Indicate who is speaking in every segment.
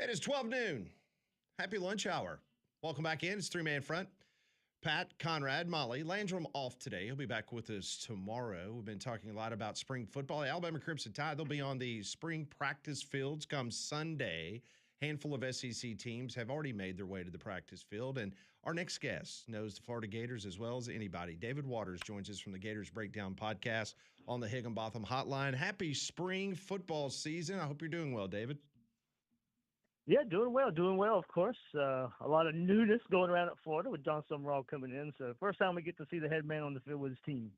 Speaker 1: It is 12 noon. Happy lunch hour. Welcome back in. It's three-man front. Pat, Conrad, Molly. Landrum off today. He'll be back with us tomorrow. We've been talking a lot about spring football. The Alabama Crimson Tide, they'll be on the spring practice fields come Sunday. Handful of SEC teams have already made their way to the practice field. And our next guest knows the Florida Gators as well as anybody. David Waters joins us from the Gators Breakdown podcast on the Higginbotham Hotline. Happy spring football season. I hope you're doing well, David.
Speaker 2: Yeah, doing well, of course. A lot of newness going around at Florida with John Summerall coming in. So first time we get to see the head man on the field with his team.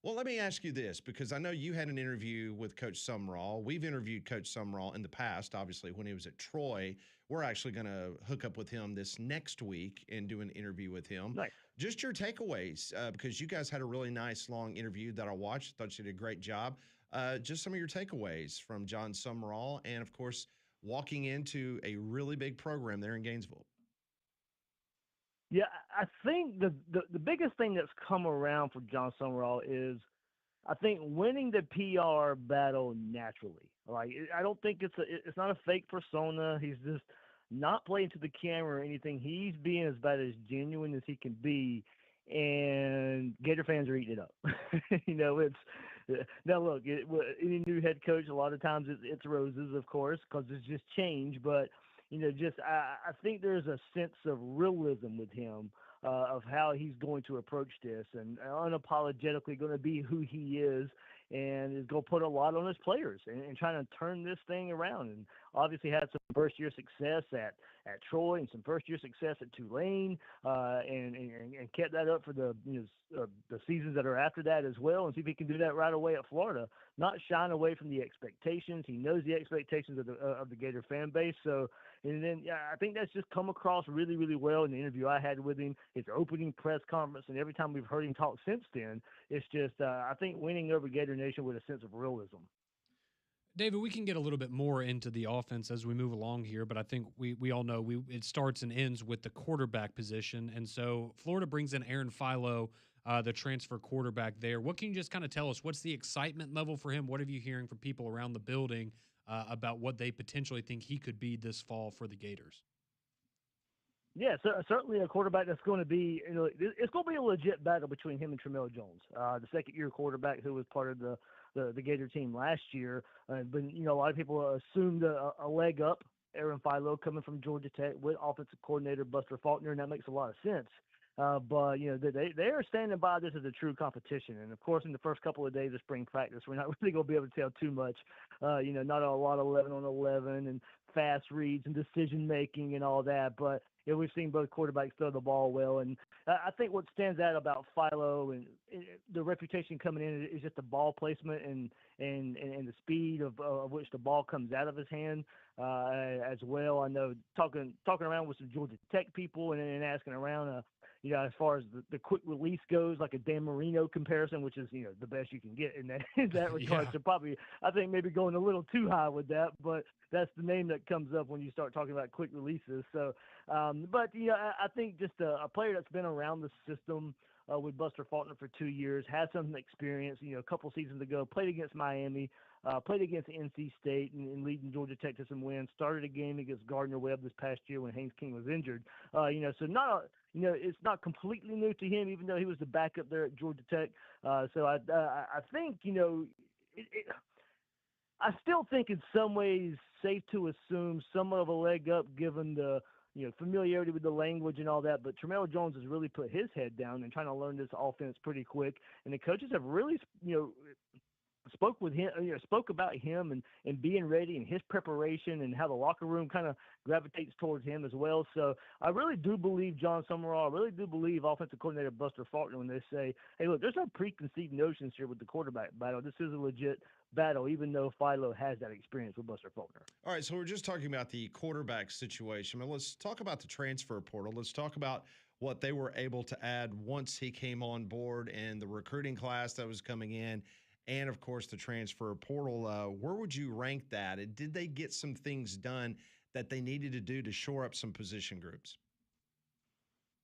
Speaker 1: Well, let me ask you this, because I know you had an interview with Coach Summerall. We've interviewed Coach Summerall in the past, obviously, when he was at Troy. We're actually going to hook up with him this next week and do an interview with him.
Speaker 2: Nice.
Speaker 1: Just your takeaways, because you guys had a really nice, long interview that I watched. Thought you did a great job. Just some of your takeaways from John Summerall and, of course, walking into a really big program there in Gainesville.
Speaker 2: Yeah, I think the biggest thing that's come around for John Summerall is I think winning the PR battle naturally. Like I don't think it's not a fake persona. He's just not playing to the camera or anything. He's being about as genuine as he can be, and Gator fans are eating it up. It's now look. Any new head coach, a lot of times it's roses, of course, because it's just change. But I think there's a sense of realism with him of how he's going to approach this, and unapologetically going to be who he is, and is going to put a lot on his players and trying to turn this thing around. And obviously had some first-year success at Troy and some first-year success at Tulane, and kept that up for the seasons that are after that as well, and see if he can do that right away at Florida. Not shying away from the expectations. He knows the expectations of the Gator fan base. So, and then I think that's just come across really, really well in the interview I had with him, his opening press conference, and every time we've heard him talk since then. It's just I think winning over Gator Nation with a sense of realism.
Speaker 3: David, we can get a little bit more into the offense as we move along here, but I think we all know it starts and ends with the quarterback position. And so Florida brings in Aaron Philo, the transfer quarterback there. What can you just kind of tell us? What's the excitement level for him? What are you hearing from people around the building about what they potentially think he could be this fall for the Gators?
Speaker 2: Yeah, so certainly a quarterback that's going to be, it's going to be a legit battle between him and Tramel Jones, the second-year quarterback who was part of the Gator team last year. But, a lot of people assumed a leg up, Aaron Philo coming from Georgia Tech with offensive coordinator Buster Faulkner, and that makes a lot of sense. But they are standing by this as a true competition. And, of course, in the first couple of days of spring practice, we're not really going to be able to tell too much. Not a lot of 11 on 11 and fast reads and decision-making and all that. But, we've seen both quarterbacks throw the ball well. And I think what stands out about Philo and the reputation coming in is just the ball placement and the speed of which the ball comes out of his hand as well. I know talking around with some Georgia Tech people and asking around, as far as the quick release goes, like a Dan Marino comparison, which is, the best you can get in that regard.
Speaker 3: Yeah.
Speaker 2: So probably, I think maybe going a little too high with that, but that's the name that comes up when you start talking about quick releases. So, I think just a player that's been around the system with Buster Faulkner for 2 years, has some experience, a couple seasons ago, played against Miami, played against NC State and leading Georgia Tech to some wins, started a game against Gardner Webb this past year when Haynes King was injured. So it's not completely new to him, even though he was the backup there at Georgia Tech. So I think, I still think in some ways safe to assume somewhat of a leg up given the familiarity with the language and all that. But Tramel Jones has really put his head down and trying to learn this offense pretty quick. And the coaches have really, spoke with him, spoke about him and being ready and his preparation and how the locker room kind of gravitates towards him as well. So I really do believe John Summerall. I really do believe offensive coordinator Buster Faulkner when they say, hey, look, there's no preconceived notions here with the quarterback battle. This is a legit battle, even though Philo has that experience with Buster Faulkner.
Speaker 1: All right, so we're just talking about the quarterback situation, but let's talk about the transfer portal. Let's talk about what they were able to add once he came on board and the recruiting class that was coming in, and, of course, the transfer portal. Where would you rank that? And did they get some things done that they needed to do to shore up some position groups?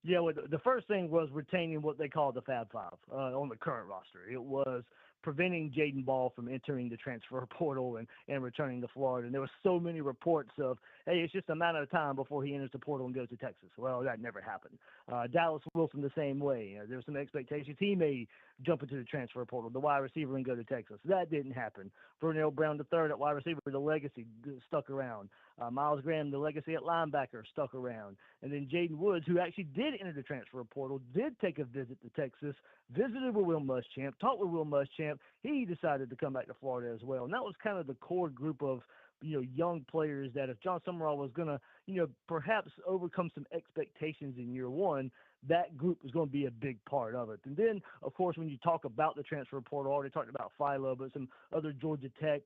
Speaker 2: Yeah, well, the first thing was retaining what they call the Fab Five on the current roster. It was preventing Jaden Ball from entering the transfer portal and returning to Florida. And there were so many reports of, hey, it's just a matter of time before he enters the portal and goes to Texas. Well, that never happened. Dallas Wilson the same way. There were some expectations he may jump into the transfer portal, the wide receiver, and go to Texas. That didn't happen. Vernell Brown III at wide receiver, the legacy stuck around. Miles Graham, the legacy at linebacker, stuck around. And then Jaden Woods, who actually did enter the transfer portal, did take a visit to Texas, visited with Will Muschamp, talked with Will Muschamp. He decided to come back to Florida as well. And that was kind of the core group of young players that if John Summerall was going to, perhaps overcome some expectations in year one, that group was going to be a big part of it. And then, of course, when you talk about the transfer portal, I already talked about Philo, but some other Georgia Tech,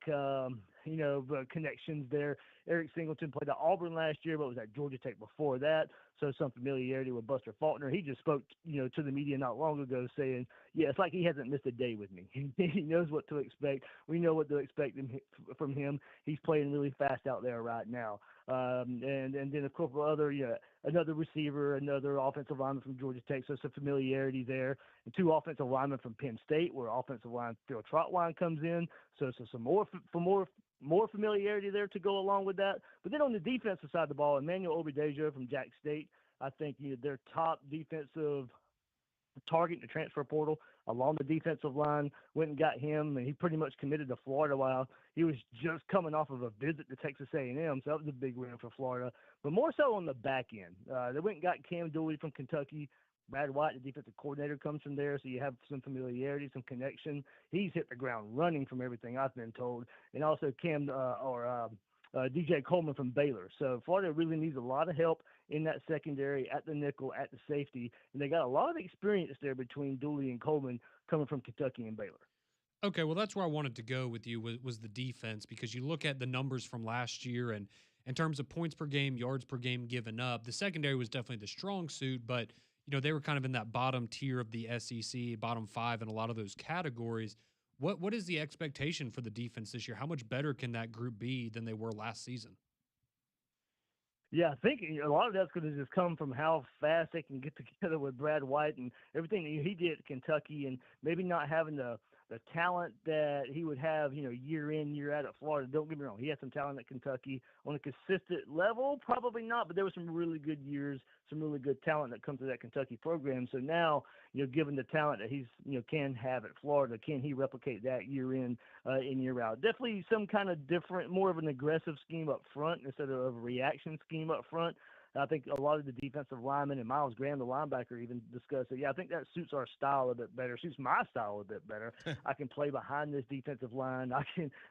Speaker 2: connections there. Eric Singleton played at Auburn last year, but was at Georgia Tech before that. So some familiarity with Buster Faulkner. He just spoke, to the media not long ago saying, yeah, it's like he hasn't missed a day with me. He knows what to expect. We know what to expect from him. He's playing really fast out there right now. And then a couple other, another receiver, another offensive lineman from Georgia Tech, so some familiarity there. And two offensive linemen from Penn State, where offensive line Phil Trotwine comes in. So some more familiarity there to go along with that. But then on the defensive side of the ball, Emmanuel Obidejo from Jack State, I think their top defensive target in the transfer portal along the defensive line, went and got him, and he pretty much committed to Florida while he was just coming off of a visit to Texas A&M, so that was a big win for Florida. But more so on the back end. They went and got Cam Dooley from Kentucky. Brad White, the defensive coordinator, comes from there, so you have some familiarity, some connection. He's hit the ground running from everything I've been told. And also DJ Coleman from Baylor. So Florida really needs a lot of help in that secondary, at the nickel, at the safety. And they got a lot of experience there between Dooley and Coleman coming from Kentucky and Baylor.
Speaker 3: Okay, well, that's where I wanted to go with you was the defense, because you look at the numbers from last year, and in terms of points per game, yards per game given up, the secondary was definitely the strong suit, but they were kind of in that bottom tier of the SEC, bottom five in a lot of those categories. What is the expectation for the defense this year? How much better can that group be than they were last season?
Speaker 2: Yeah, I think a lot of that's going to just come from how fast they can get together with Brad White and everything that he did at Kentucky, and maybe not having the talent that he would have, year in, year out at Florida. Don't get me wrong. He had some talent at Kentucky on a consistent level, probably not, but there were some really good years, some really good talent that comes to that Kentucky program. So now, given the talent that he's, can have at Florida, can he replicate that year in and year out? Definitely some kind of different, more of an aggressive scheme up front instead of a reaction scheme up front. I think a lot of the defensive linemen and Miles Graham, the linebacker, even discussed it. Yeah, I think that suits our style a bit better, suits my style a bit better. I can play behind this defensive line.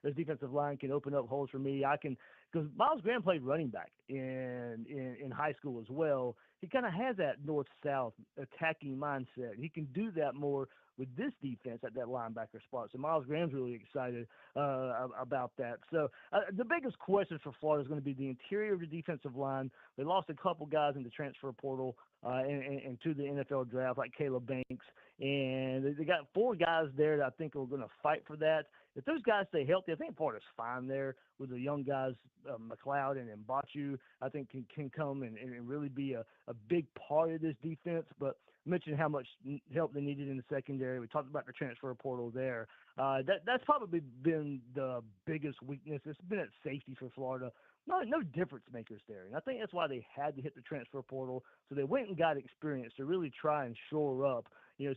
Speaker 2: This defensive line can open up holes for me. Because Miles Graham played running back in high school as well. He kind of has that north-south attacking mindset. He can do that more with this defense at that linebacker spot. So Miles Graham's really excited about that. So the biggest question for Florida is going to be the interior of the defensive line. They lost a couple guys in the transfer portal and to the NFL draft, like Caleb Banks. And they got 4 guys there that I think are going to fight for that. If those guys stay healthy, I think Florida's fine there with the young guys, McLeod and Mbachu, I think can come and really be a big part of this defense. But I mentioned how much help they needed in the secondary. We talked about the transfer portal there. That's probably been the biggest weakness. It's been at safety for Florida. No difference makers there. And I think that's why they had to hit the transfer portal. So they went and got experience to really try and shore up,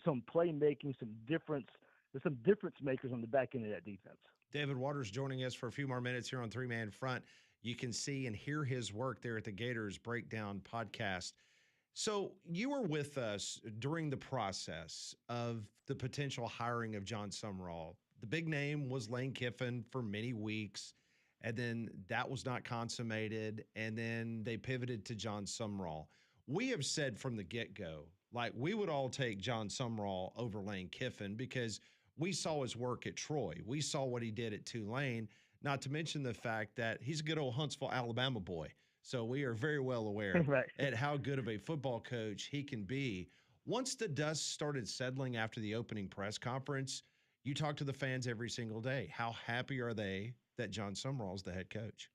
Speaker 2: some playmaking, some difference makers on the back end of that defense.
Speaker 1: David Waters joining us for a few more minutes here on Three Man Front. You can see and hear his work there at the Gators Breakdown podcast. So you were with us during the process of the potential hiring of John Summerall. The big name was Lane Kiffin for many weeks, and then that was not consummated, and then they pivoted to John Summerall. We have said from the get-go, like, we would all take John Summerall over Lane Kiffin because we saw his work at Troy. We saw what he did at Tulane, not to mention the fact that he's a good old Huntsville, Alabama boy. So we are very well aware
Speaker 2: right.
Speaker 1: at how good of a football coach he can be. Once the dust started settling after the opening press conference, you talk to the fans every single day. How happy are they that John Summerall is the head coach?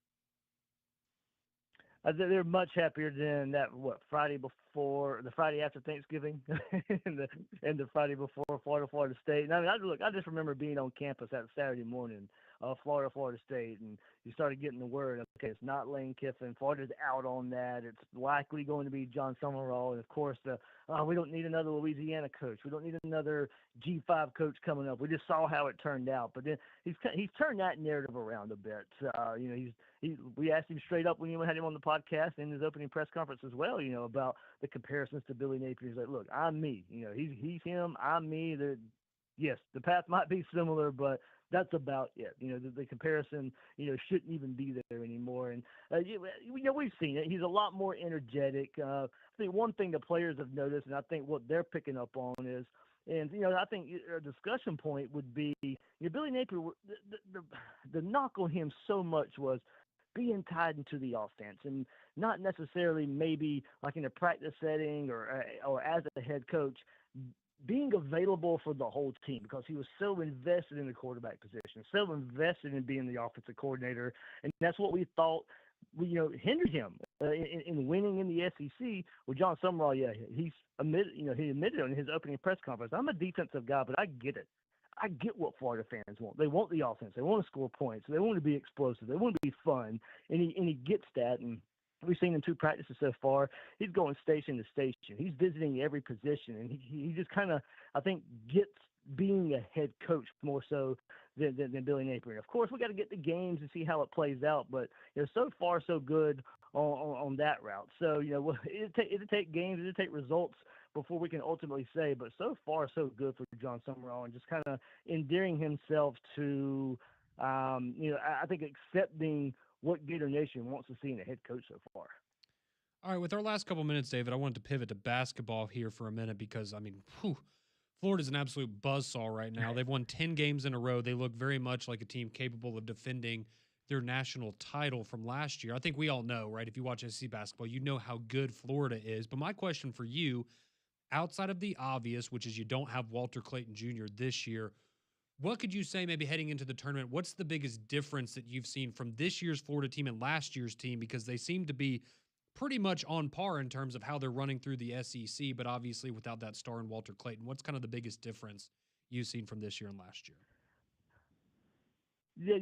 Speaker 2: They're much happier than that. What Friday before, the Friday after Thanksgiving, and the Friday before Florida State. And I mean, I just remember being on campus that Saturday morning, Florida State, and you started getting the word. Okay, it's not Lane Kiffin. Florida's out on that. It's likely going to be John Summerall, and of course, we don't need another Louisiana coach. We don't need another G5 coach coming up. We just saw how it turned out, but then he's turned that narrative around a bit. We asked him straight up when we had him on the podcast in his opening press conference as well, about the comparisons to Billy Napier. He's like, look, I'm me. He's him. I'm me. Yes, the path might be similar, but that's about it. The comparison, shouldn't even be there anymore. And, we've seen it. He's a lot more energetic. I think one thing the players have noticed, and I think what they're picking up on is, and, I think a discussion point would be, Billy Napier, the knock on him so much was being tied into the offense and not necessarily maybe like in a practice setting or as a head coach, being available for the whole team because he was so invested in the quarterback position, so invested in being the offensive coordinator. And that's what we thought, hindered him in winning in the SEC. With John Summerall, he admitted in his opening press conference, I'm a defensive guy, but I get it. I get what Florida fans want. They want the offense. They want to score points. They want to be explosive. They want to be fun. And he gets that. And we've seen in 2 practices so far, he's going station to station. He's visiting every position. And he just kind of, I think, gets being a head coach more so than Billy Napier. Of course, we got to get the games and see how it plays out. But so far, so good on that route. So, it'll take games. It'll take results before we can ultimately say, but so far so good for John Summerall and just kind of endearing himself to, I think accepting what Gator Nation wants to see in a head coach so far.
Speaker 3: All right, with our last couple minutes, David, I wanted to pivot to basketball here for a minute because, Florida's an absolute buzzsaw right now. They've won 10 games in a row. They look very much like a team capable of defending their national title from last year. I think we all know, right? If you watch SEC basketball, you know how good Florida is. But my question for you, outside of the obvious, which is you don't have Walter Clayton Jr. this year, what could you say maybe heading into the tournament? What's the biggest difference that you've seen from this year's Florida team and last year's team? Because they seem to be pretty much on par in terms of how they're running through the SEC, but obviously without that star in Walter Clayton. What's kind of the biggest difference you've seen from this year and last year?
Speaker 2: Yeah,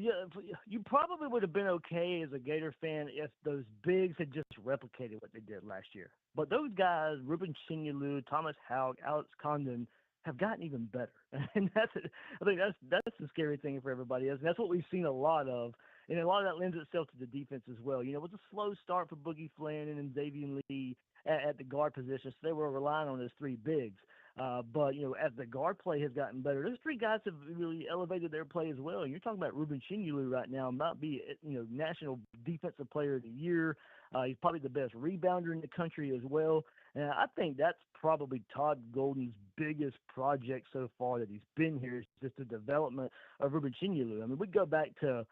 Speaker 2: you probably would have been okay as a Gator fan if those bigs had just replicated what they did last year. But those guys, Ruben Chinyelu, Thomas Houck, Alex Condon, have gotten even better, and I think that's the scary thing for everybody else. And that's what we've seen a lot of, and a lot of that lends itself to the defense as well. It was a slow start for Boogie Flannan and Xavier Lee at the guard position, so they were relying on those 3 bigs. But as the guard play has gotten better, those 3 guys have really elevated their play as well. And you're talking about Ruben Chinyelu right now, might be National Defensive Player of the Year. He's probably the best rebounder in the country as well. And I think that's probably Todd Golden's biggest project so far that he's been here is just the development of Ruben Chinyelu. I mean, we go back to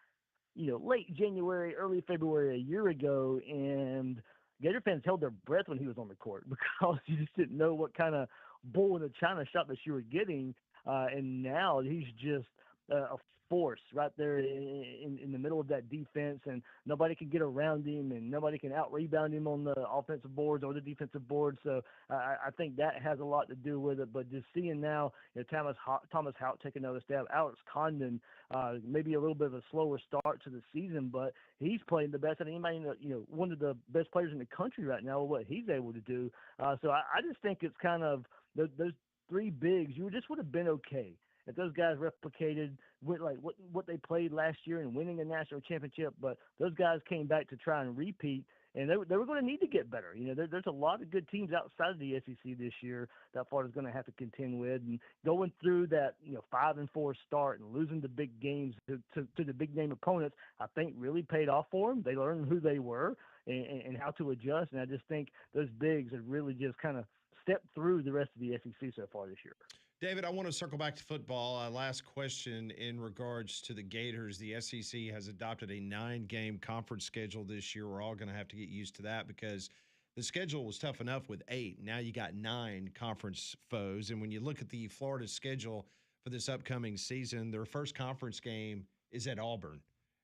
Speaker 2: late January, early February a year ago, and Gator fans held their breath when he was on the court because you just didn't know what kind of bull in a china shop that you were getting. And now he's just a force right there in the middle of that defense, and nobody can get around him, and nobody can out-rebound him on the offensive boards or the defensive boards. So I think that has a lot to do with it. But just seeing now, Thomas Houck take another step, Alex Condon, maybe a little bit of a slower start to the season, but he's playing the best of anybody, one of the best players in the country right now, what he's able to do. So I just think it's kind of those 3 bigs, you just would have been okay if those guys replicated with like what they played last year and winning a national championship. But those guys came back to try and repeat, and they were going to need to get better. There's a lot of good teams outside of the SEC this year that Florida's going to have to contend with, and going through that 5-4 start and losing the big games to the big name opponents, I think really paid off for them. They learned who they were and how to adjust, and I just think those bigs have really just kind of stepped through the rest of the SEC so far this year.
Speaker 1: David, I want to circle back to football. Last question in regards to the Gators. The SEC has adopted a 9-game conference schedule this year. We're all going to have to get used to that because the schedule was tough enough with 8. Now you got 9 conference foes. And when you look at the Florida schedule for this upcoming season, their first conference game is at Auburn.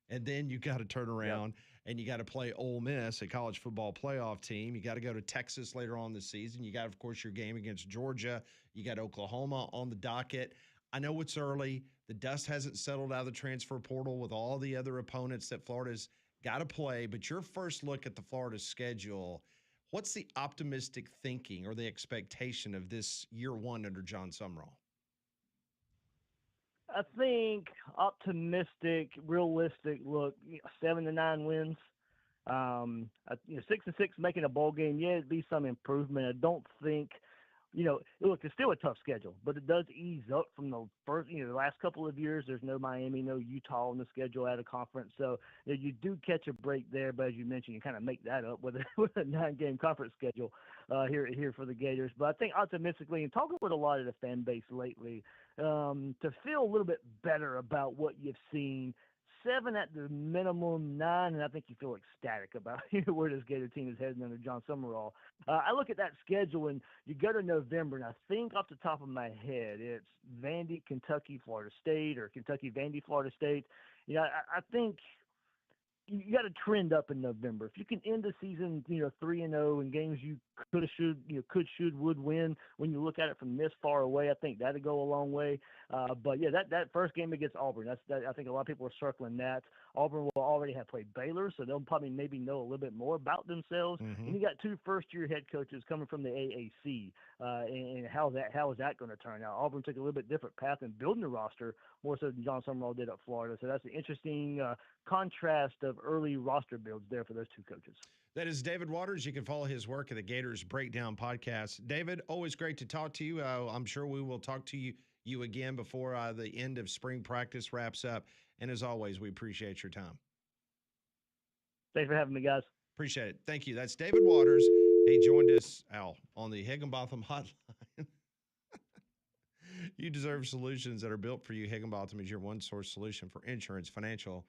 Speaker 1: And then you got to turn
Speaker 2: Yep.
Speaker 1: around and you got to play Ole Miss, a college football playoff team. You got to go to Texas later on this season. You got, of course, your game against Georgia. You got Oklahoma on the docket. I know it's early. The dust hasn't settled out of the transfer portal with all the other opponents that Florida's got to play. But your first look at the Florida schedule, what's the optimistic thinking or the expectation of this year one under John Sumrall?
Speaker 2: I think optimistic, realistic look, 7 to 9 wins. 6-6 making a bowl game. Yeah, it'd be some improvement. I don't think, look, it's still a tough schedule, but it does ease up from the first, the last couple of years. There's no Miami, no Utah on the schedule at a conference. So you do catch a break there, but as you mentioned, you kind of make that up with with a 9-game conference schedule here for the Gators. But I think optimistically, and talking with a lot of the fan base lately, to feel a little bit better about what you've seen. 7 at the minimum, 9, and I think you feel ecstatic about where this Gator team is heading under John Summerall. I look at that schedule, and you go to November, and I think off the top of my head, it's Vandy, Kentucky, Florida State, or Kentucky, Vandy, Florida State. I think you got to trend up in November. If you can end the season, 3-0 in games you would win when you look at it from this far away, I think that'd go a long way. But yeah, that first game against Auburn, I think a lot of people are circling that. Auburn will already have played Baylor, so they'll probably maybe know a little bit more about themselves.
Speaker 1: Mm-hmm.
Speaker 2: And you got 2 first-year head coaches coming from the AAC, and how is that going to turn out? Auburn took a little bit different path in building the roster, more so than John Summerall did at Florida. So that's an interesting contrast of early roster builds there for those 2 coaches.
Speaker 1: That is David Waters. You can follow his work at the Gators Breakdown Podcast. David, always great to talk to you. I'm sure we will talk to you again before the end of spring practice wraps up. And as always, we appreciate your time.
Speaker 2: Thanks for having me, guys.
Speaker 1: Appreciate it. Thank you. That's David Waters. He joined us, Al, on the Higginbotham Hotline. You deserve solutions that are built for you. Higginbotham is your one-source solution for insurance, financial,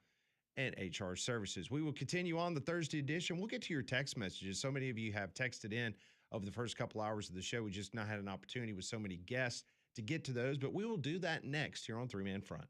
Speaker 1: and HR services. We will continue on the Thursday edition. We'll get to your text messages. So many of you have texted in over the first couple hours of the show. We just not had an opportunity with so many guests to get to those, but we will do that next here on 3-Man Front.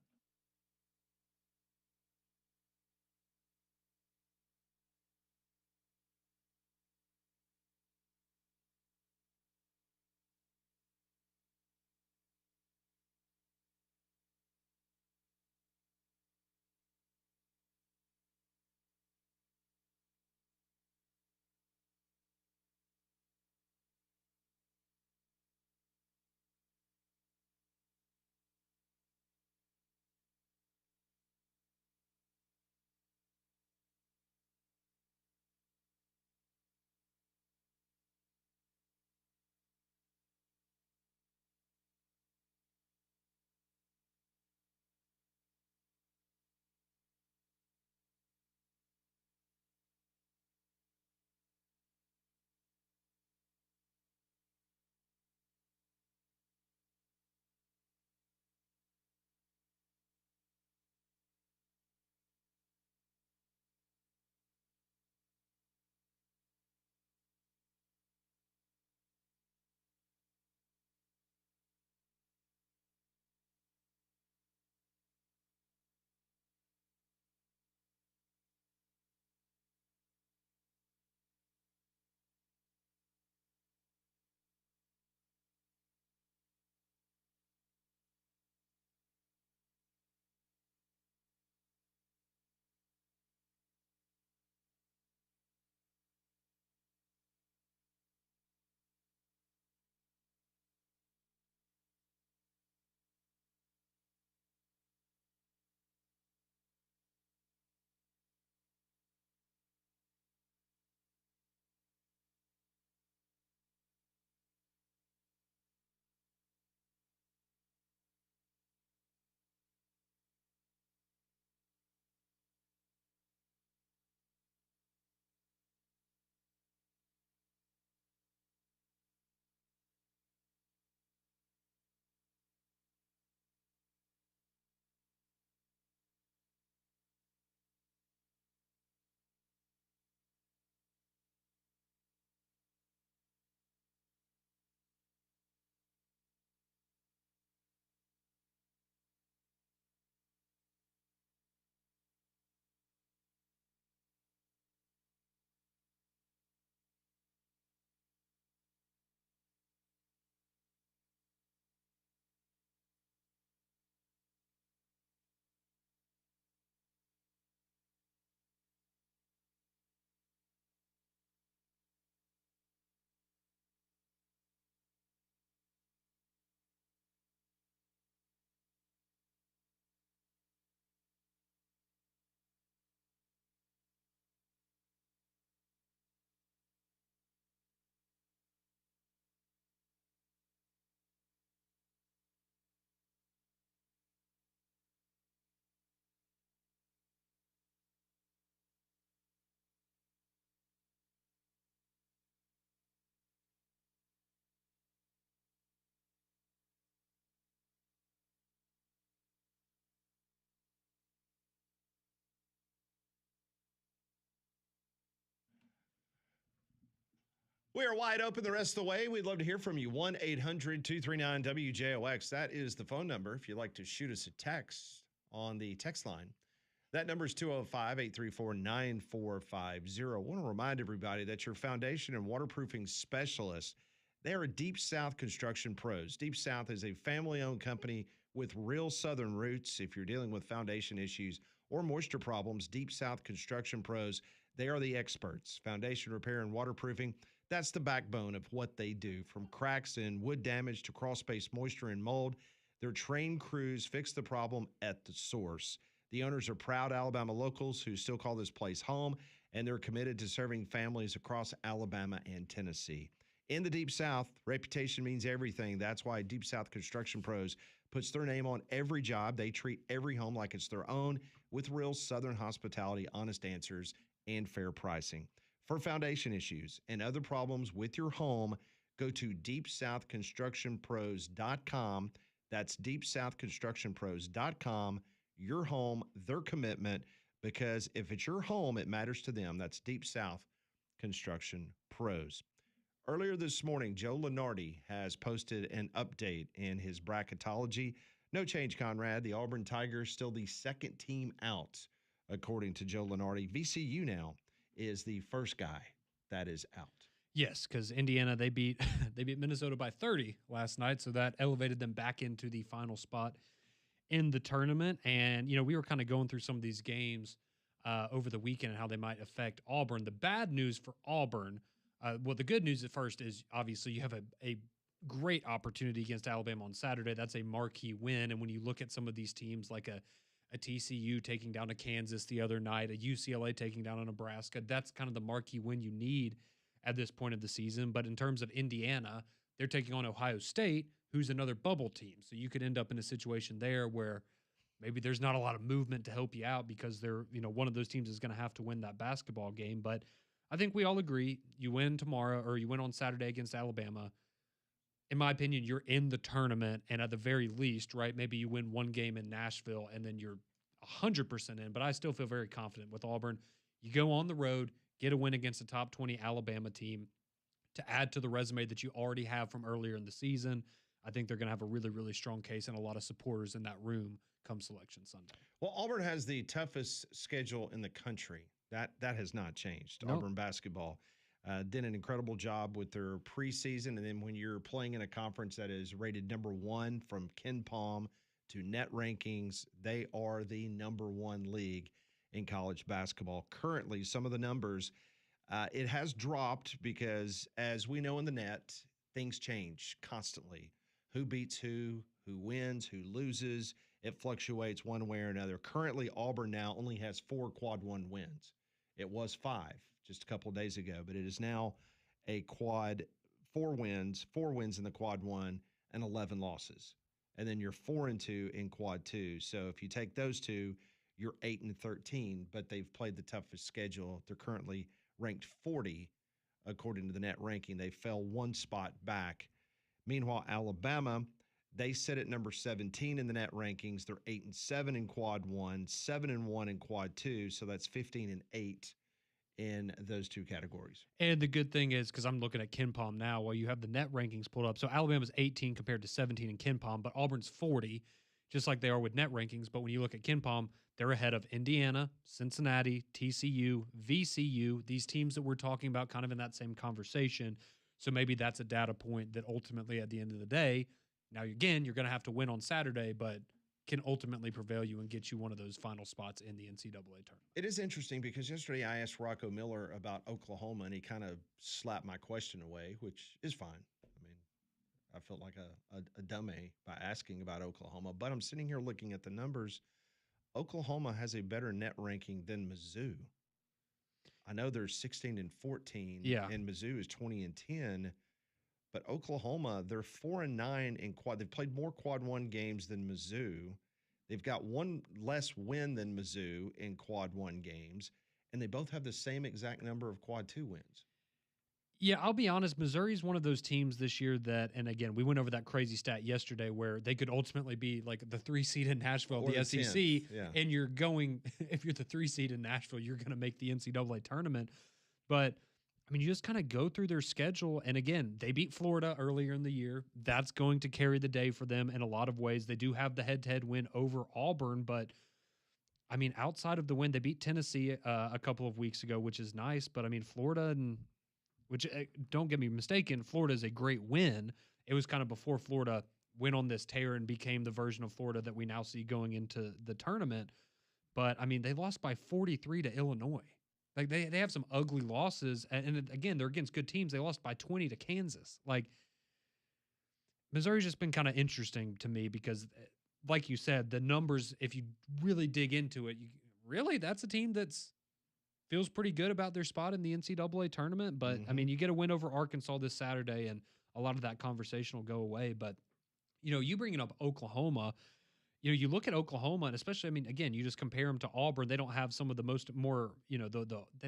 Speaker 1: We are wide open the rest of the way. We'd love to hear from you. 1-800-239-WJOX. That is the phone number if you'd like to shoot us a text on the text line. That number is 205-834-9450. I want to remind everybody that your foundation and waterproofing specialist, they are Deep South Construction Pros. Deep South is a family-owned company with real Southern roots. If you're dealing with foundation issues or moisture problems, Deep South Construction Pros, they are the experts. Foundation repair and waterproofing, that's the backbone of what they do. From cracks and wood damage to crawl space moisture and mold, their trained crews fix the problem at the source. The owners are proud Alabama locals who still call this place home, and they're committed to serving families across Alabama and Tennessee. In the Deep South, reputation means everything. That's why Deep South Construction Pros puts their name on every job. They treat every home like it's their own with real Southern hospitality, honest answers, and fair pricing. For foundation issues and other problems with your home, go to deepsouthconstructionpros.com. That's deepsouthconstructionpros.com. Your home, their commitment, because if it's your home, it matters to them. That's Deep South Construction Pros. Earlier this morning, Joe Lunardi has posted an update in his bracketology. No change, Conrad. The Auburn Tigers still the second team out, according to Joe Lunardi. VCU now is the first guy that is out.
Speaker 3: Yes, because Indiana, they beat Minnesota by 30 last night, so that elevated them back into the final spot in the tournament. And, we were kind of going through some of these games over the weekend and how they might affect Auburn. The bad news for Auburn, the good news at first is obviously you have a great opportunity against Alabama on Saturday. That's a marquee win. And when you look at some of these teams like a TCU taking down a Kansas the other night, a UCLA taking down a Nebraska, that's kind of the marquee win you need at this point of the season. But in terms of Indiana, they're taking on Ohio State, who's another bubble team. So you could end up in a situation there where maybe there's not a lot of movement to help you out because they're, one of those teams is going to have to win that basketball game. But I think we all agree you win tomorrow or you win on Saturday against Alabama. In my opinion, you're in the tournament, and at the very least, right, maybe you win one game in Nashville and then you're 100% in. But I still feel very confident with Auburn. You go on the road, get a win against a top 20 Alabama team to add to the resume that you already have from earlier in the season. I think they're going to have a really, really strong case and a lot of supporters in that room come Selection Sunday.
Speaker 1: Well, Auburn has the toughest schedule in the country. That has not changed.
Speaker 3: Nope.
Speaker 1: Auburn basketball did an incredible job with their preseason. And then when you're playing in a conference that is rated number one from KenPom to net rankings, they are the number one league in college basketball. Currently, some of the numbers, it has dropped because, as we know in the net, things change constantly. Who beats who wins, who loses. It fluctuates one way or another. Currently, Auburn now only has 4 quad one wins. It was 5 just a couple of days ago, but it is now a quad 4 wins in the quad one and 11 losses. And then you're 4-2 in quad 2. So if you take those two, you're 8-13, but they've played the toughest schedule. They're currently ranked 40 according to the net ranking. They fell 1 spot back. Meanwhile, Alabama, they sit at number 17 in the net rankings. They're 8-7 in quad 1, 7-1 in quad 2. So that's 15-8 in those two categories.
Speaker 3: And the good thing is, because I'm looking at KenPom now, while you have the net rankings pulled up. So Alabama's 18 compared to 17 in KenPom, but Auburn's 40, just like they are with net rankings. But when you look at KenPom, they're ahead of Indiana, Cincinnati, TCU, VCU, these teams that we're talking about kind of in that same conversation. So maybe that's a data point that ultimately at the end of the day, now again, you're going to have to win on Saturday, but can ultimately prevail you and get you one of those final spots in the NCAA tournament.
Speaker 1: It is interesting because yesterday I asked Rocco Miller about Oklahoma, and he kind of slapped my question away, which is fine. I mean, I felt like a dummy by asking about Oklahoma, but I'm sitting here looking at the numbers. Oklahoma has a better net ranking than Mizzou. I know they're 16-14, and Mizzou is 20-10. But Oklahoma, they're 4-9 in quad. They've played more quad one games than Mizzou. They've got one less win than Mizzou in quad one games, and they both have the same exact number of quad two wins.
Speaker 3: Yeah, I'll be honest. Missouri's one of those teams this year that, and again, we went over that crazy stat yesterday where they could ultimately be like the 3 seed in Nashville,
Speaker 1: or
Speaker 3: the SEC, and you're going, if you're the 3 seed in Nashville, you're going to make the NCAA tournament. But I mean, you just kind of go through their schedule. And again, they beat Florida earlier in the year. That's going to carry the day for them in a lot of ways. They do have the head-to-head win over Auburn, but I mean, outside of the win, they beat Tennessee a couple of weeks ago, which is nice. But I mean, Florida and which don't get me mistaken, Florida is a great win. It was kind of before Florida went on this tear and became the version of Florida that we now see going into the tournament. But I mean, they lost by 43 to Illinois. Like they have some ugly losses, and again, they're against good teams. They lost by 20 to Kansas. Like Missouri's just been kind of interesting to me because, like you said, the numbers. If you really dig into it, that's a team that's feels pretty good about their spot in the NCAA tournament. But I mean, you get a win over Arkansas this Saturday, and a lot of that conversation will go away. But you bringing up Oklahoma. You look at Oklahoma, and especially, I mean, again, you just compare them to Auburn. They don't have some of the more, they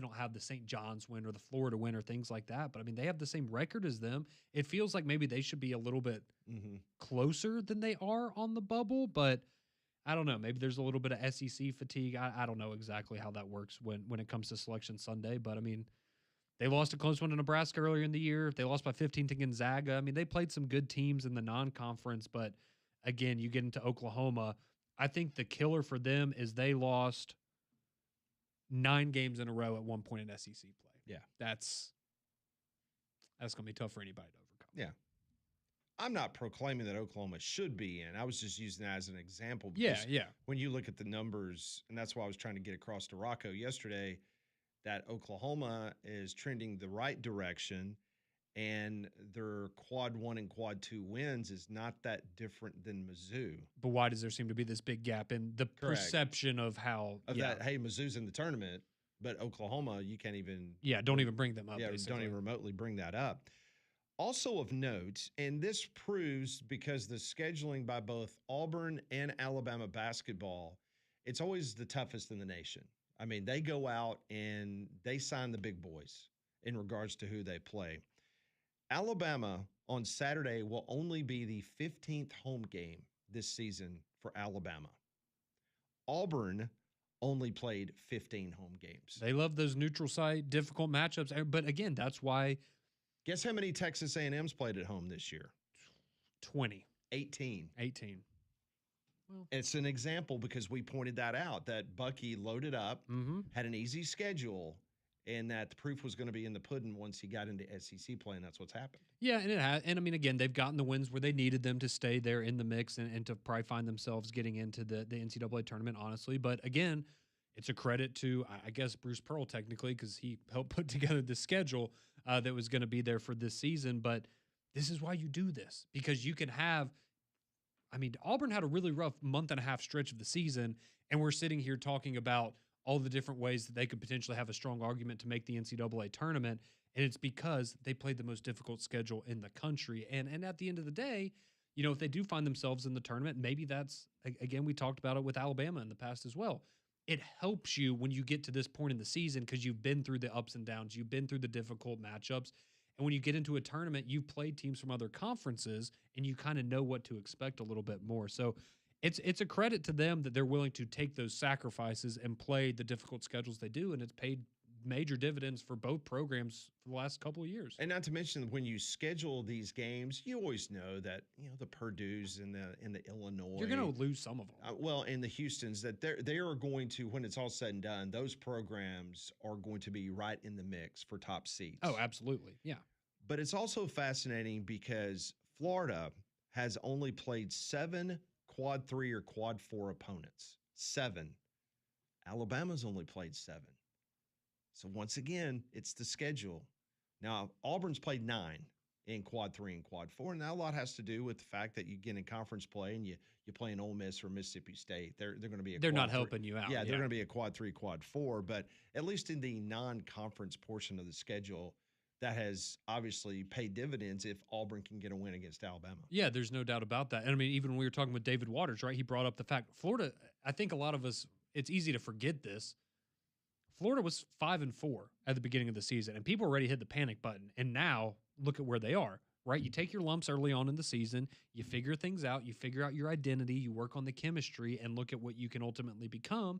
Speaker 3: don't have the St. John's win or the Florida win or things like that. But I mean, they have the same record as them. It feels like maybe they should be a little bit closer than they are on the bubble. But I don't know. Maybe there's a little bit of SEC fatigue. I don't know exactly how that works when it comes to Selection Sunday. But I mean, they lost a close one to Nebraska earlier in the year. They lost by 15 to Gonzaga. I mean, they played some good teams in the non-conference, but again, you get into Oklahoma. I think the killer for them is they lost 9 games in a row at one point in SEC play.
Speaker 1: Yeah.
Speaker 3: That's going to be tough for anybody to overcome.
Speaker 1: Yeah. I'm not proclaiming that Oklahoma should be in. I was just using that as an example. Because when you look at the numbers, and that's why I was trying to get across to Rocco yesterday, that Oklahoma is trending the right direction. And their quad 1 and quad 2 wins is not that different than Mizzou.
Speaker 3: But why does there seem to be this big gap in the perception of how
Speaker 1: that? Hey, Mizzou's in the tournament, but Oklahoma, you can't even.
Speaker 3: Yeah, don't even bring them up.
Speaker 1: Yeah,
Speaker 3: basically.
Speaker 1: Don't even remotely bring that up. Also of note, and this proves because the scheduling by both Auburn and Alabama basketball, it's always the toughest in the nation. I mean, they go out and they sign the big boys in regards to who they play. Alabama on Saturday will only be the 15th home game this season for Alabama. Auburn only played 15 home games.
Speaker 3: They love those neutral site, difficult matchups. But again, that's why.
Speaker 1: Guess how many Texas A&M's played at home this year?
Speaker 3: 20.
Speaker 1: 18.
Speaker 3: Well,
Speaker 1: it's an example because we pointed that out, that Bucky loaded up, had an easy schedule, and that the proof was going to be in the pudding once he got into SEC play, and that's what's happened.
Speaker 3: Yeah, and it has. And I mean, again, they've gotten the wins where they needed them to stay there in the mix and to probably find themselves getting into the NCAA tournament, honestly. But again, it's a credit to, I guess, Bruce Pearl technically, because he helped put together the schedule that was going to be there for this season. But this is why you do this, because you can have, I mean, Auburn had a really rough month and a half stretch of the season, and we're sitting here talking about all the different ways that they could potentially have a strong argument to make the NCAA tournament. And it's because they played the most difficult schedule in the country. And at the end of the day, if they do find themselves in the tournament, maybe that's, again, we talked about it with Alabama in the past as well. It helps you when you get to this point in the season because you've been through the ups and downs. You've been through the difficult matchups. And when you get into a tournament, you've played teams from other conferences and you kind of know what to expect a little bit more. So it's a credit to them that they're willing to take those sacrifices and play the difficult schedules they do, and it's paid major dividends for both programs for the last couple of years.
Speaker 1: And not to mention, when you schedule these games, you always know that the Purdue's and the Illinois,
Speaker 3: you're going to lose some of them.
Speaker 1: And the Houstons, that they are going to, when it's all said and done, those programs are going to be right in the mix for top seeds.
Speaker 3: Oh, absolutely, yeah.
Speaker 1: But it's also fascinating because Florida has only played 7 quad 3 or quad 4 opponents. 7. Alabama's only played 7. So once again, it's the schedule. Now, Auburn's played 9 in quad 3 and quad 4, and that a lot has to do with the fact that you get in conference play and you play in Ole Miss or Mississippi State. They're going to be
Speaker 3: they're not helping you out.
Speaker 1: Yeah, they're going to be a quad 3, quad 4, but at least in the non-conference portion of the schedule, that has obviously paid dividends if Auburn can get a win against Alabama.
Speaker 3: Yeah, there's no doubt about that. And I mean, even when we were talking with David Waters, right, he brought up the fact Florida, I think a lot of us, it's easy to forget this. Florida was 5-4 at the beginning of the season, and people already hit the panic button. And now look at where they are, right? You take your lumps early on in the season, you figure things out, you figure out your identity, you work on the chemistry, and look at what you can ultimately become.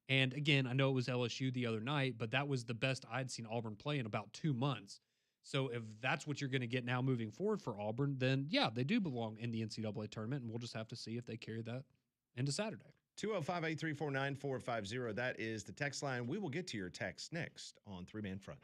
Speaker 3: And again, I know it was LSU the other night, but that was the best I'd seen Auburn play in about 2 months. So if that's what you're going to get now moving forward for Auburn, then yeah, they do belong in the NCAA tournament, and we'll just have to see if they carry that into Saturday.
Speaker 1: 205 834 9450. That is the text line. We will get to your text next on Three Man Front.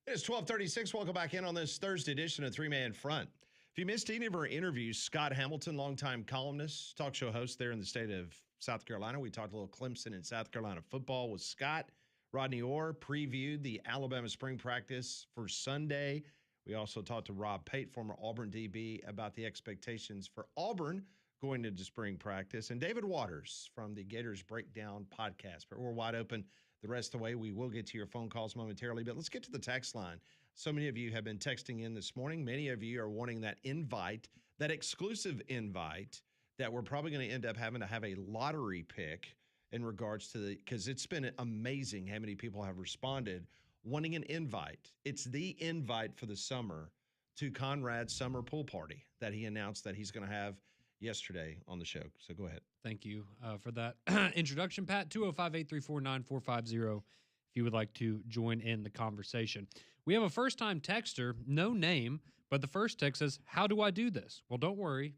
Speaker 1: It's 12:36. Welcome back in on this Thursday edition of Three Man Front. If you missed any of our interviews, Scott Hamilton, longtime columnist, talk show host there in the state of South Carolina. We talked a little Clemson and South Carolina football with Scott. Rodney Orr previewed the Alabama spring practice for Sunday. We also talked to Rob Pate, former Auburn DB, about the expectations for Auburn going into spring practice. And David Waters from the Gators Breakdown podcast. But we're wide open the rest of the way. We will get to your phone calls momentarily, but let's get to the text line. So many of you have been texting in this morning. Many of you are wanting that invite, that exclusive invite that we're probably going to end up having to have a lottery pick in regards to because it's been amazing how many people have responded wanting an invite. It's the invite for the summer to Conrad's summer pool party that he announced that he's going to have yesterday on the show. So go ahead.
Speaker 3: Thank you for that introduction, Pat. 205-834-9450 if you would like to join in the conversation. We have a first-time texter, no name, but the first text says, "How do I do this?" Well, don't worry.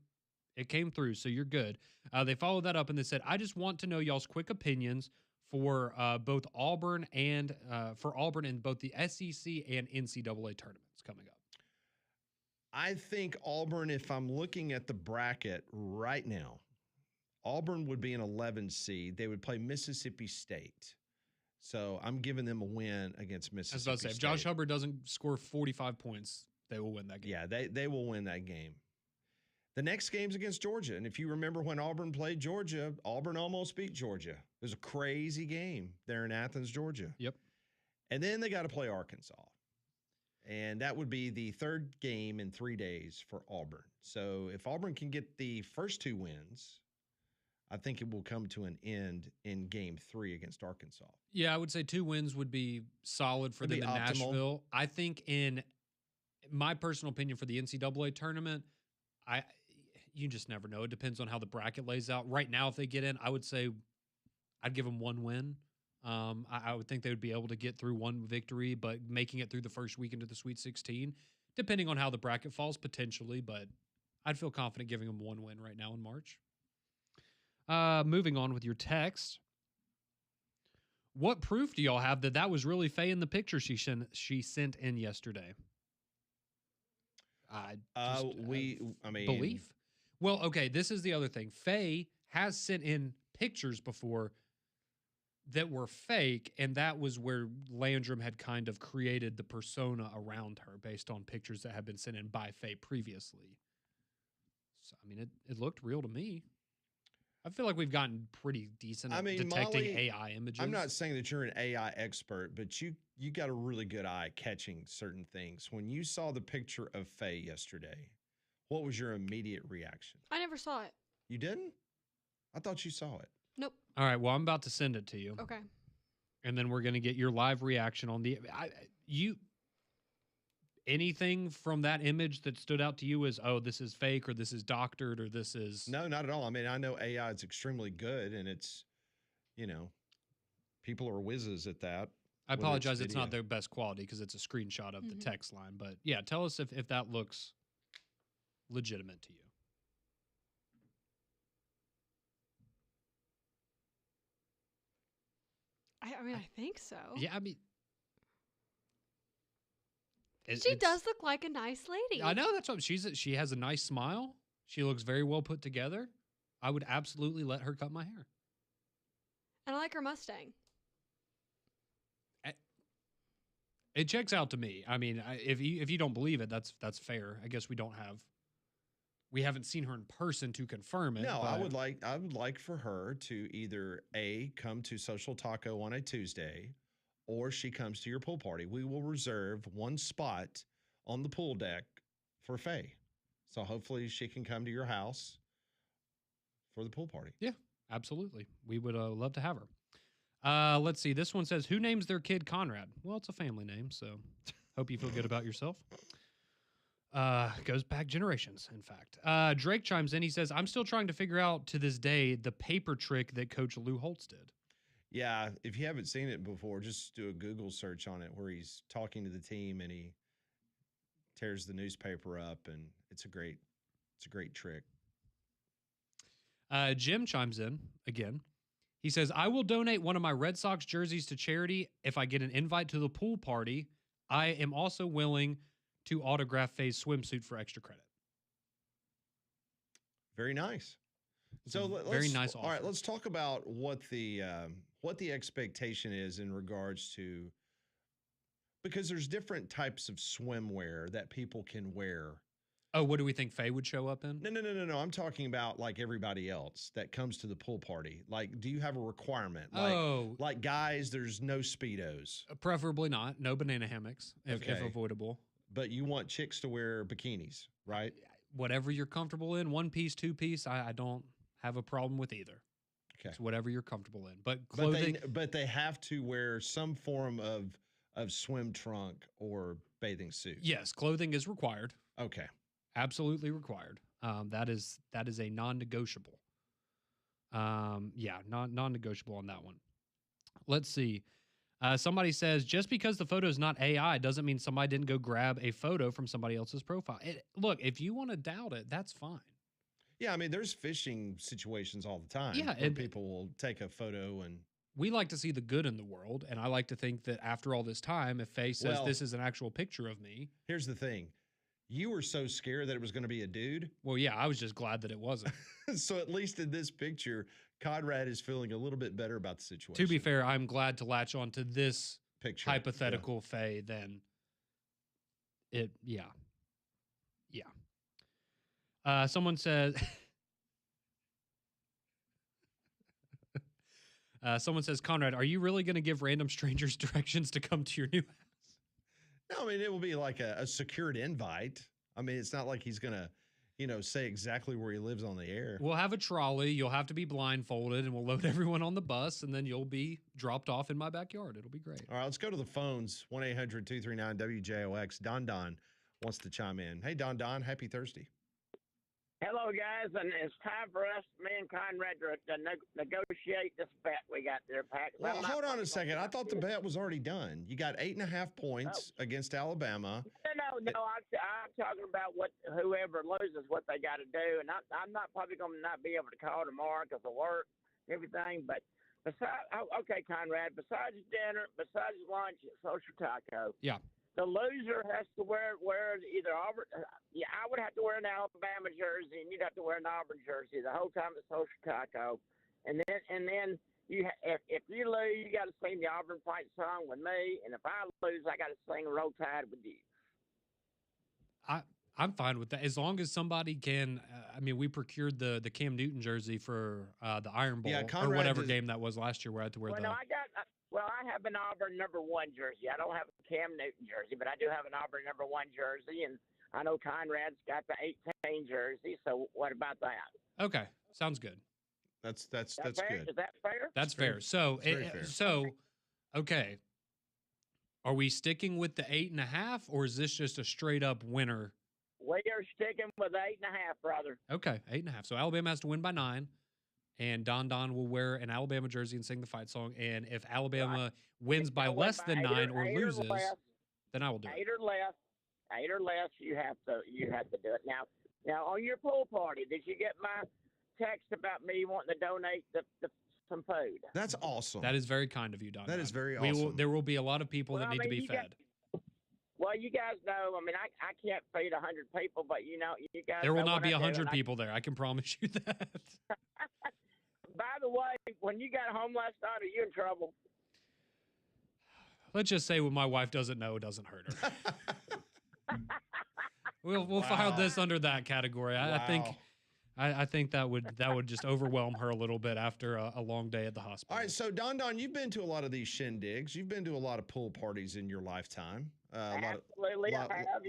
Speaker 3: It came through, so you're good. They followed that up and they said, "I just want to know y'all's quick opinions for both Auburn and both the SEC and NCAA tournaments coming up."
Speaker 1: I think Auburn, if I'm looking at the bracket right now, Auburn would be an 11 seed. They would play Mississippi State. So I'm giving them a win against Mississippi State.
Speaker 3: I was about to say, if Josh Hubbard doesn't score 45 points, they will win that game.
Speaker 1: Yeah, they will win that game. The next game's against Georgia. And if you remember when Auburn played Georgia, Auburn almost beat Georgia. It was a crazy game there in Athens, Georgia.
Speaker 3: Yep.
Speaker 1: And then they got to play Arkansas. And that would be the third game in 3 days for Auburn. So if Auburn can get the first two wins, I think it will come to an end in game 3 against Arkansas.
Speaker 3: Yeah, I would say 2 wins would be solid for them in Nashville. I think, in my personal opinion, for the NCAA tournament, you just never know. It depends on how the bracket lays out. Right now, if they get in, I would say I'd give them 1 win. I would think they would be able to get through 1 victory, but making it through the first week into the Sweet 16, depending on how the bracket falls, potentially. But I'd feel confident giving them 1 win right now in March. Moving on with your text. What proof do y'all have that that was really Faye in the picture she sent in yesterday? Belief. Well, okay, this is the other thing. Faye has sent in pictures before that were fake, and that was where Landrum had kind of created the persona around her based on pictures that had been sent in by Faye previously. So, I mean, it looked real to me. I feel like we've gotten pretty decent at detecting
Speaker 1: Molly,
Speaker 3: AI images.
Speaker 1: I'm not saying that you're an AI expert, but you got a really good eye catching certain things. When you saw the picture of Faye yesterday, what was your immediate reaction?
Speaker 4: I never saw it.
Speaker 1: You didn't? I thought you saw it.
Speaker 4: Nope.
Speaker 3: All right, well, I'm about to send it to you.
Speaker 4: Okay.
Speaker 3: And then we're going to get your live reaction on anything from that image that stood out to you as, oh, this is fake, or this is doctored, or this is...
Speaker 1: No, not at all. I mean, I know AI is extremely good, and it's, people are whizzes at that.
Speaker 3: I apologize, it's not their best quality because it's a screenshot of the text line. But yeah, tell us if that looks legitimate to you.
Speaker 4: I think so.
Speaker 3: Yeah, I mean...
Speaker 4: She does look like a nice lady.
Speaker 3: I know, that's what she has a nice smile. She looks very well put together. I would absolutely let her cut my hair.
Speaker 4: And I like her Mustang.
Speaker 3: It checks out to me. I mean, if you don't believe it, that's fair. I guess we haven't seen her in person to confirm it.
Speaker 1: No, I would like for her to either come to Social Taco on a Tuesday, or she comes to your pool party. We will reserve 1 spot on the pool deck for Faye. So hopefully she can come to your house for the pool party.
Speaker 3: Yeah, absolutely. We would love to have her. Let's see. This one says, who names their kid Conrad? Well, it's a family name, so hope you feel good about yourself. Goes back generations, in fact. Drake chimes in. He says, I'm still trying to figure out to this day the paper trick that Coach Lou Holtz did.
Speaker 1: Yeah, if you haven't seen it before, just do a Google search on it where he's talking to the team and he tears the newspaper up, and it's a great trick.
Speaker 3: Jim chimes in again. He says, I will donate one of my Red Sox jerseys to charity if I get an invite to the pool party. I am also willing to autograph Faye's swimsuit for extra credit.
Speaker 1: Very nice. So
Speaker 3: very nice offer.
Speaker 1: All right, let's talk about what the expectation is in regards to, because there's different types of swimwear that people can wear.
Speaker 3: Oh, what do we think Faye would show up in?
Speaker 1: No. I'm talking about like everybody else that comes to the pool party. Like, do you have a requirement? Like guys, there's no Speedos.
Speaker 3: Preferably not. No banana hammocks, if avoidable.
Speaker 1: But you want chicks to wear bikinis, right?
Speaker 3: Whatever you're comfortable in, 1-piece, 2-piece, I don't have a problem with either.
Speaker 1: Okay.
Speaker 3: It's whatever you're comfortable in. But clothing.
Speaker 1: But they have to wear some form of swim trunk or bathing suit.
Speaker 3: Yes, clothing is required.
Speaker 1: Okay.
Speaker 3: Absolutely required. That is a non-negotiable. Non-negotiable on that one. Let's see. Somebody says, just because the photo is not AI doesn't mean somebody didn't go grab a photo from somebody else's profile. Look, if you want to doubt it, that's fine.
Speaker 1: Yeah, I mean, there's phishing situations all the time.
Speaker 3: Yeah,
Speaker 1: where people will take a photo and.
Speaker 3: We like to see the good in the world, and I like to think that after all this time, if Faye says this is an actual picture of me.
Speaker 1: Here's the thing. You were so scared that it was going to be a dude.
Speaker 3: Well, yeah, I was just glad that it wasn't.
Speaker 1: So at least in this picture, Conrad is feeling a little bit better about the situation.
Speaker 3: To be fair, I'm glad to latch on to this
Speaker 1: picture
Speaker 3: hypothetical Faye than it. Yeah. Someone says. Someone says, Conrad, are you really going to give random strangers directions to come to your new house?
Speaker 1: No, I mean, it will be like a secured invite. I mean, it's not like he's going to, say exactly where he lives on the air.
Speaker 3: We'll have a trolley. You'll have to be blindfolded, and we'll load everyone on the bus, and then you'll be dropped off in my backyard. It'll be great.
Speaker 1: All right, let's go to the phones. 1-800-239-WJOX. Don wants to chime in. Hey, Don, happy Thursday.
Speaker 5: Hello, guys, and it's time for us, me and Conrad, to negotiate this bet we got there, Pat.
Speaker 1: Well, hold on a second. I thought the bet was already done. You got 8.5 points against Alabama.
Speaker 5: No. I'm talking about whoever loses, what they got to do, and I'm not probably going to not be able to call tomorrow because of work, everything. But okay, Conrad. Besides dinner, besides lunch at Social Taco.
Speaker 3: Yeah.
Speaker 5: The loser has to wear either Auburn. I would have to wear an Alabama jersey, and you'd have to wear an Auburn jersey the whole time at Social Taco. And then if you lose, you got to sing the Auburn fight song with me, and if I lose, I got to sing Roll Tide with you.
Speaker 3: I'm fine with that as long as somebody can. We procured the Cam Newton jersey for the Iron Bowl or whatever game that was last year where I had to wear
Speaker 5: I have an Auburn #1 jersey. I don't have a Cam Newton jersey, but I do have an Auburn #1 jersey, and I know Conrad's got the 18 jersey. So what about that?
Speaker 3: Okay, sounds good.
Speaker 1: That's
Speaker 5: fair?
Speaker 1: good.
Speaker 5: Is that fair?
Speaker 3: That's fair. So okay. Are we sticking with the 8.5, or is this just a straight up winner?
Speaker 5: We are sticking with 8.5, brother.
Speaker 3: Okay, 8.5. So Alabama has to win by 9. And Don will wear an Alabama jersey and sing the fight song. And if Alabama wins by less than 9 or loses, then I will do it.
Speaker 5: 8 or less, you have to do it. Now on your pool party, did you get my text about me wanting to donate some food?
Speaker 1: That's awesome.
Speaker 3: That is very kind of you, Don.
Speaker 1: That is very awesome.
Speaker 3: There will be a lot of people that need to be fed.
Speaker 5: Well, you guys know, I can't feed 100 people, but you guys.
Speaker 3: There will not be 100 people there. I can promise you that.
Speaker 5: By the way, when you got home last night, are you in trouble?
Speaker 3: Let's just say when my wife doesn't know, it doesn't hurt her. We'll file this under that category. I think that would just overwhelm her a little bit after a long day at the hospital.
Speaker 1: All right, so Don, you've been to a lot of these shindigs. You've been to a lot of pool parties in your lifetime.
Speaker 5: Absolutely,
Speaker 1: a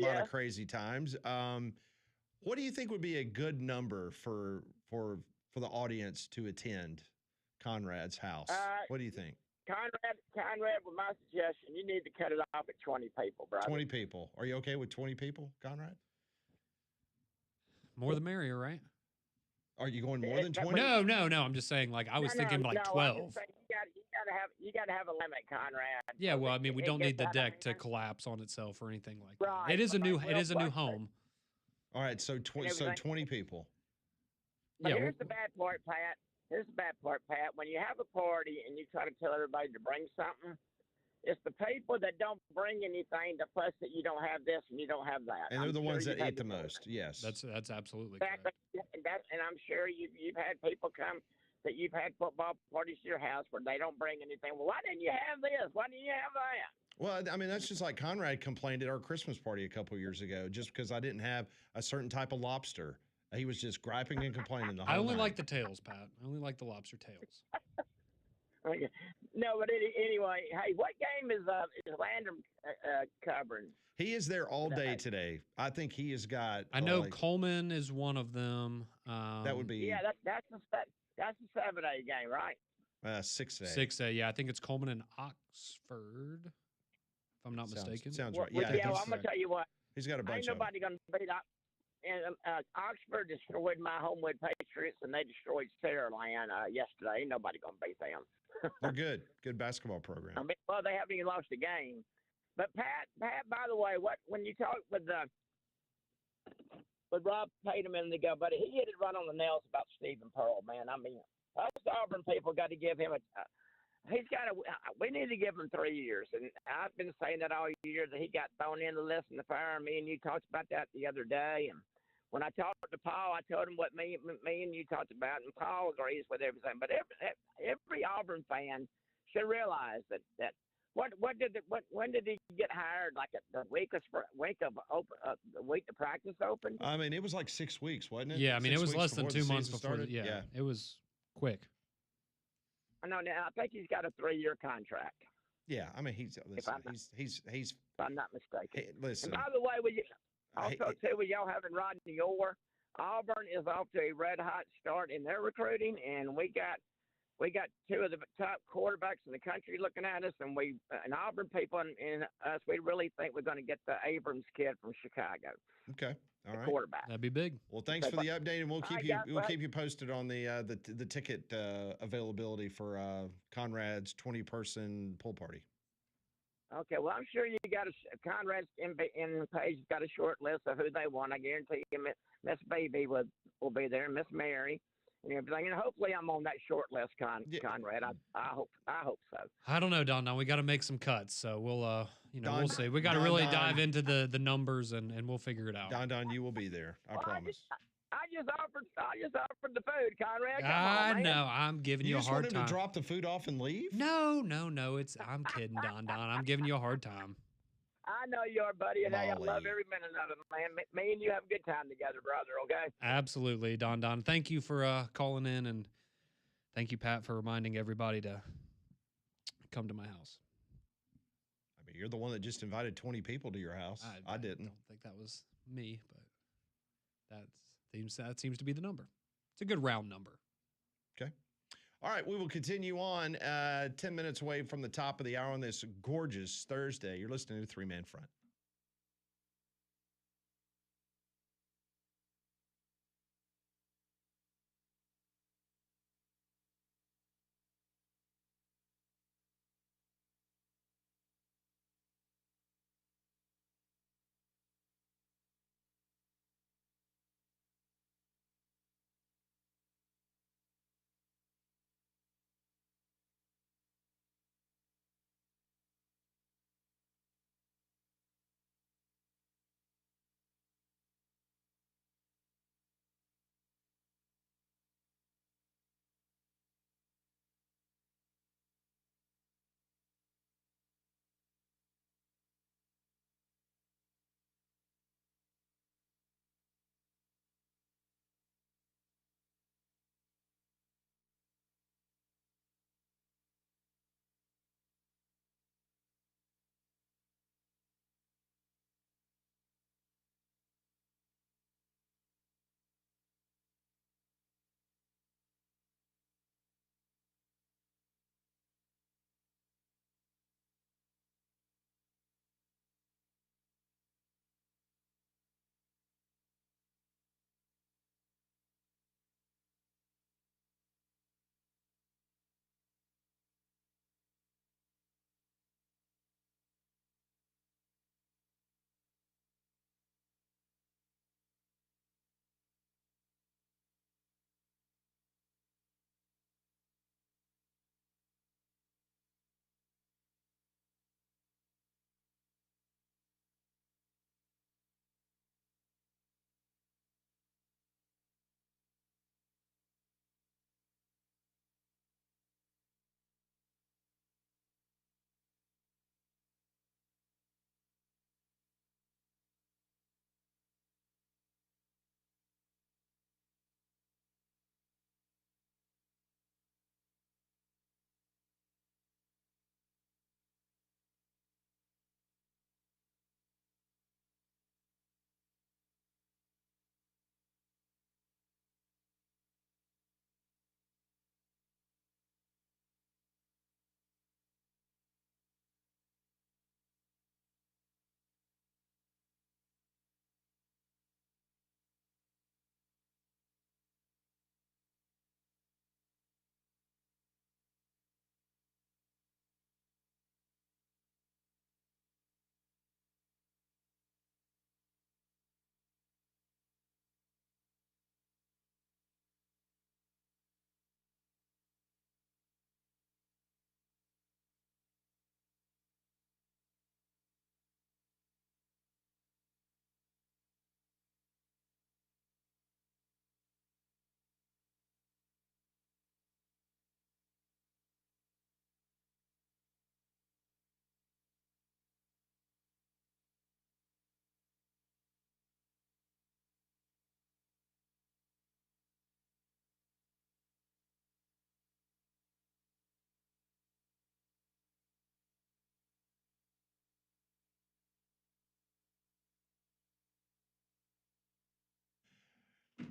Speaker 1: lot of crazy times. What do you think would be a good number for the audience to attend Conrad's house? What do you think?
Speaker 5: Conrad, with my suggestion, you need to cut it off at 20 people, brother.
Speaker 1: 20 people. Are you okay with 20 people, Conrad?
Speaker 3: More the merrier, right?
Speaker 1: Are you going more than 20?
Speaker 3: No. I'm just saying, I was thinking 12.
Speaker 5: You got to have a limit, Conrad.
Speaker 3: Yeah, well, we don't need the deck to collapse on itself or anything like that. Right, it is a new home.
Speaker 1: All right, so 20 people.
Speaker 5: But here's the bad part, Pat. When you have a party and you try to tell everybody to bring something, It's the people that don't bring anything to fuss that you don't have this and you don't have that.
Speaker 1: And they're the
Speaker 5: I'm sure
Speaker 1: ones that
Speaker 5: you've had
Speaker 1: eat the
Speaker 5: this
Speaker 1: most. Yes.
Speaker 3: That's absolutely
Speaker 5: Exactly.
Speaker 3: correct.
Speaker 5: And I'm sure you've had people come that you've had football parties to your house where they don't bring anything. Well, why didn't you have this? Why didn't you have that?
Speaker 1: Well, I mean, that's just like Conrad complained at our Christmas party a couple years ago, just because I didn't have a certain type of lobster. He was just griping and complaining the whole
Speaker 3: I only
Speaker 1: night.
Speaker 3: like the tails, Pat. I only like the lobster tails.
Speaker 5: Okay. No, but anyway, hey, what game is Landrum covering?
Speaker 1: He is there all day today. I think he has got.
Speaker 3: I know Coleman is one of them.
Speaker 1: That would be.
Speaker 5: Yeah, that's a 7A game, right?
Speaker 1: 6A.
Speaker 3: 6A. Yeah, I think it's Coleman and Oxford, if I'm not mistaken.
Speaker 1: Sounds
Speaker 5: Well,
Speaker 1: right. Yeah,
Speaker 5: well, I'm gonna tell you what.
Speaker 1: he's got a bunch
Speaker 5: Ain't
Speaker 1: of them.
Speaker 5: nobody gonna beat up. And Oxford destroyed my Homewood Patriots, and they destroyed Saraland yesterday. Ain't nobody gonna beat them.
Speaker 1: They're good. Good basketball program.
Speaker 5: I mean, well, they haven't even lost a game. But Pat, by the way, when you talk with Rob Payton a minute ago, but he hit it right on the nails about Stephen Pearl, man. I mean, us Auburn people got to give him we need to give him 3 years, and I've been saying that all year that he got thrown in the list in the fire. Me and you talked about that the other day, and when I talked to Paul, I told him what me and you talked about, and Paul agrees with everything. But every Auburn fan should realize that when did he get hired? Like the week of the week the practice opened.
Speaker 1: I mean, it was like 6 weeks, wasn't it?
Speaker 3: Yeah, I mean,
Speaker 1: 6
Speaker 3: it was
Speaker 1: weeks
Speaker 3: less than
Speaker 1: before
Speaker 3: 2
Speaker 1: the
Speaker 3: months
Speaker 1: season
Speaker 3: before.
Speaker 1: started?
Speaker 3: Yeah, it was quick.
Speaker 5: I know now. I think he's got a 3-year contract.
Speaker 1: Yeah, I mean, he's
Speaker 5: If I'm not mistaken.
Speaker 1: Hey, listen.
Speaker 5: And by the way, with y'all having Rodney Orr, Auburn is off to a red hot start in their recruiting, and we got 2 of the top quarterbacks in the country looking at us, and Auburn people and us, we really think we're going to get the Abrams kid from Chicago.
Speaker 1: Okay, all right.
Speaker 5: Quarterback.
Speaker 3: That'd be big.
Speaker 1: Well, thanks for the update, and we'll keep you posted on the ticket availability for Conrad's 20-person pool party.
Speaker 5: Okay, well, I'm sure you got Conrad's in the page got a short list of who they want. I guarantee you, Miss Baby will be there, Miss Mary, and everything. And hopefully, I'm on that short list, Conrad. I hope so.
Speaker 3: I don't know, Don. We got to make some cuts, so we'll we'll see. We got to
Speaker 1: Don,
Speaker 3: really dive into the numbers, and we'll figure it out.
Speaker 1: Don, you will be there. I promise.
Speaker 5: I just offered the food, Conrad. Come
Speaker 3: I
Speaker 5: on, man.
Speaker 3: know. I'm giving you a
Speaker 1: just
Speaker 3: hard
Speaker 1: want him
Speaker 3: time.
Speaker 1: to drop the food off and leave?
Speaker 3: No. I'm kidding, Don. I'm giving you a hard time.
Speaker 5: I know you are, buddy, and hey, I
Speaker 1: Molly.
Speaker 5: love every minute of it, man. Me and you have a good time together, brother, okay?
Speaker 3: Absolutely, Don. Thank you for calling in, and thank you, Pat, for reminding everybody to come to my house.
Speaker 1: I mean, you're the one that just invited 20 people to your house. I didn't.
Speaker 3: Don't think that was me, but that seems to be the number. It's a good round number.
Speaker 1: Okay. All right, we will continue on 10 minutes away from the top of the hour on this gorgeous Thursday. You're listening to Three Man Front.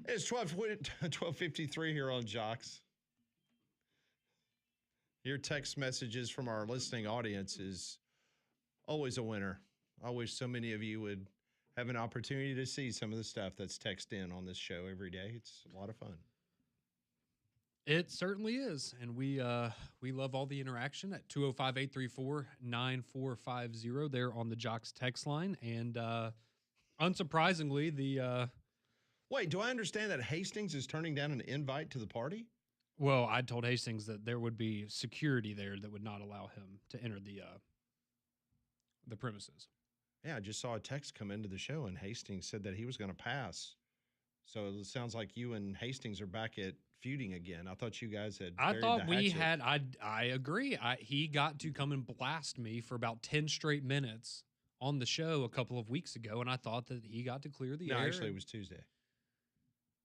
Speaker 1: It's 12:53 here on Jocks. Your text messages from our listening audience is always a winner. I wish so many of you would have an opportunity to see some of the stuff that's texted in on this show every day. It's a lot of fun.
Speaker 3: It certainly is. And we love all the interaction at 205-834-9450 there on the Jocks text line. And unsurprisingly, the
Speaker 1: Wait, do I understand that Hastings is turning down an invite to the party?
Speaker 3: well, I told Hastings that there would be security there that would not allow him to enter the premises.
Speaker 1: Yeah, I just saw a text come into the show, and Hastings said that he was going to pass. So it sounds like you and Hastings are back at feuding again. I thought you guys had.
Speaker 3: I
Speaker 1: buried
Speaker 3: thought
Speaker 1: the
Speaker 3: we
Speaker 1: hatchet.
Speaker 3: had. I agree. He got to come and blast me for about 10 straight minutes on the show a couple of weeks ago, and I thought that he got to clear the
Speaker 1: No,
Speaker 3: air.
Speaker 1: actually, it was Tuesday.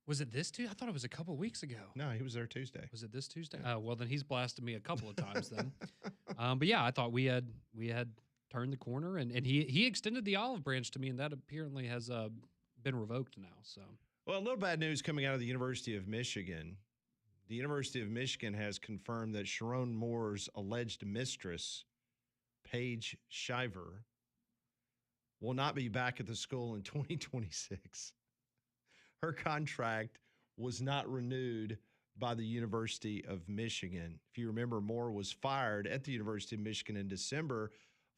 Speaker 3: Was it this Tuesday? I thought it was a couple of weeks ago.
Speaker 1: No, he was there Tuesday.
Speaker 3: Was it this Tuesday?
Speaker 1: Yeah.
Speaker 3: Oh, well, then he's blasted me a couple of times then. But yeah, I thought we had turned the corner, and he extended the olive branch to me, and that apparently has been revoked now. So,
Speaker 1: Well, a little bad news coming out of the University of Michigan. The University of Michigan has confirmed that Sharon Moore's alleged mistress, Paige Shiver, will not be back at the school in 2026. Her contract was not renewed by the University of Michigan. If you remember, Moore was fired at the University of Michigan in December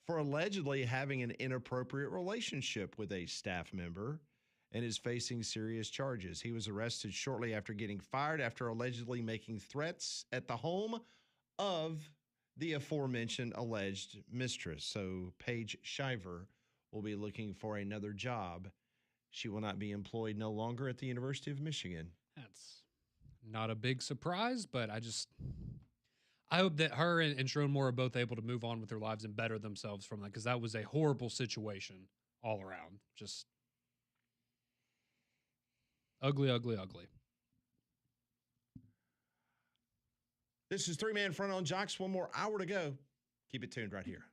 Speaker 1: for allegedly having an inappropriate relationship with a staff member and is facing serious charges. He was arrested shortly after getting fired after allegedly making threats at the home of the aforementioned alleged mistress. So Paige Shiver will be looking for another job. She will not be employed no longer at the University of Michigan.
Speaker 3: that's not a big surprise, but I hope that her and Sharon Moore are both able to move on with their lives and better themselves from that, because that was a horrible situation all around. Just ugly, ugly, ugly.
Speaker 1: This is Three Man Front on Jocks. One more hour to go. Keep it tuned right here.